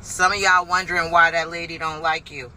Some of y'all wondering why that lady don't like you.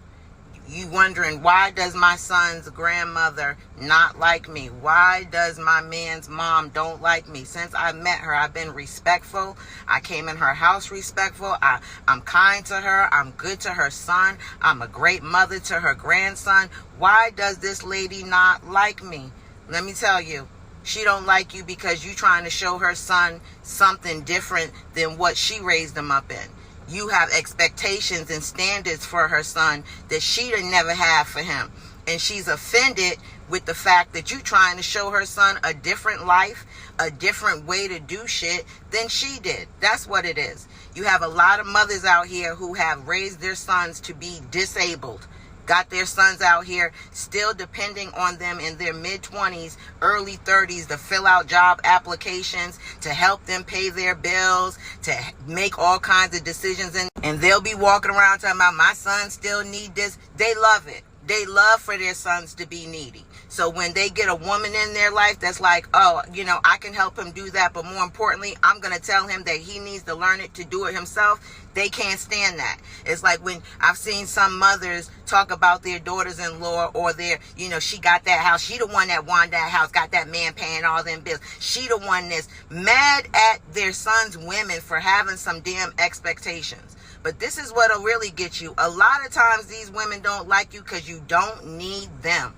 You wondering, why does my son's grandmother not like me? Why does my man's mom don't like me? Since I met her, I've been respectful. I came in her house respectful. I'm kind to her. I'm good to her son. I'm a great mother to her grandson. Why does this lady not like me? Let me tell you. She don't like you because you trying to show her son something different than what she raised him up in. You have expectations and standards for her son that she didn't never have for him. And she's offended with the fact that you trying to show her son a different life, a different way to do shit than she did. That's what it is. You have a lot of mothers out here who have raised their sons to be disabled. Got their sons out here still depending on them in their mid-20s, early 30s to fill out job applications, to help them pay their bills, to make all kinds of decisions. And they'll be walking around talking about, my son still need this. They love it. They love for their sons to be needy. So when they get a woman in their life that's like, oh, I can help him do that, but more importantly, I'm going to tell him that he needs to learn it to do it himself, they can't stand that. It's like when I've seen some mothers talk about their daughters-in-law or their, she got that house. She the one that won that house, got that man paying all them bills. She the one that's mad at their sons' women for having some damn expectations. But this is what'll really get you. A lot of times these women don't like you because you don't need them.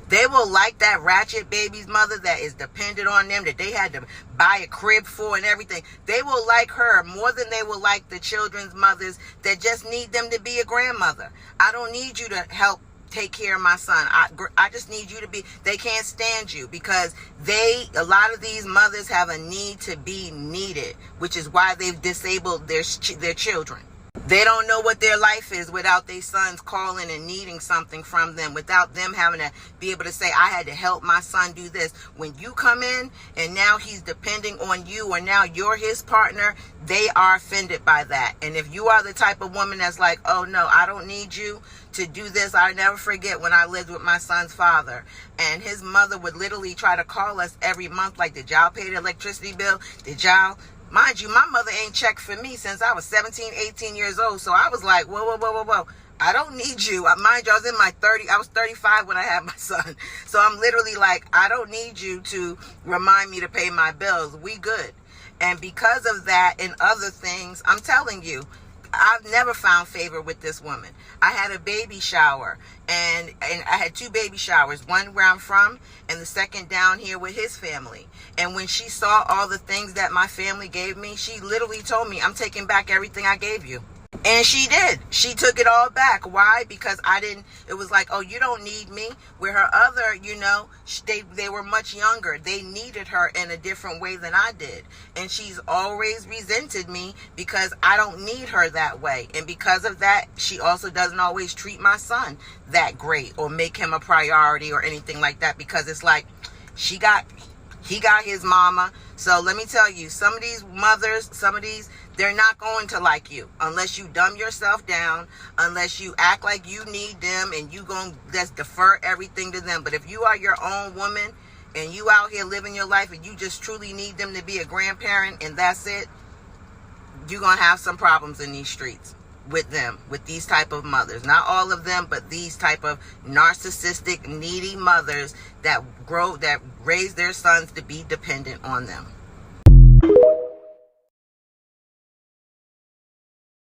They will like that ratchet baby's mother that is dependent on them, that they had to buy a crib for and everything. They will like her more than they will like the children's mothers that just need them to be a grandmother. I don't need you to help take care of my son. I just need you to be. They can't stand you because a lot of these mothers have a need to be needed, which is why they've disabled their children. They don't know what their life is without their sons calling and needing something from them, without them having to be able to say, I had to help my son do this. When you come in and now he's depending on you, or now you're his partner, they are offended by that. And if you are the type of woman that's like, oh no, I don't need you to do this. I never forget when I lived with my son's father, and his mother would literally try to call us every month like, did y'all pay the electricity bill? Did y'all? Mind you, my mother ain't checked for me since I was 17, 18 years old. So I was like, whoa. I don't need you. Mind you, I was in my 30s. I was 35 when I had my son. So I'm literally like, I don't need you to remind me to pay my bills. We good. And because of that and other things, I'm telling you, I've never found favor with this woman. I had a baby shower, and I had 2 baby showers, one where I'm from and the second down here with his family. And when she saw all the things that my family gave me, she literally told me, I'm taking back everything I gave you. And she did. She took it all back. Why? Because it was like, oh, you don't need me. Where her other, they were much younger. They needed her in a different way than I did. And she's always resented me because I don't need her that way. And because of that, she also doesn't always treat my son that great or make him a priority or anything like that, because it's like he got his mama. So let me tell you, some of these mothers, they're not going to like you unless you dumb yourself down, unless you act like you need them and you going to just defer everything to them. But if you are your own woman and you out here living your life and you just truly need them to be a grandparent and that's it, you're going to have some problems in these streets with them, with these type of mothers. Not all of them, but these type of narcissistic, needy mothers that raise their sons to be dependent on them.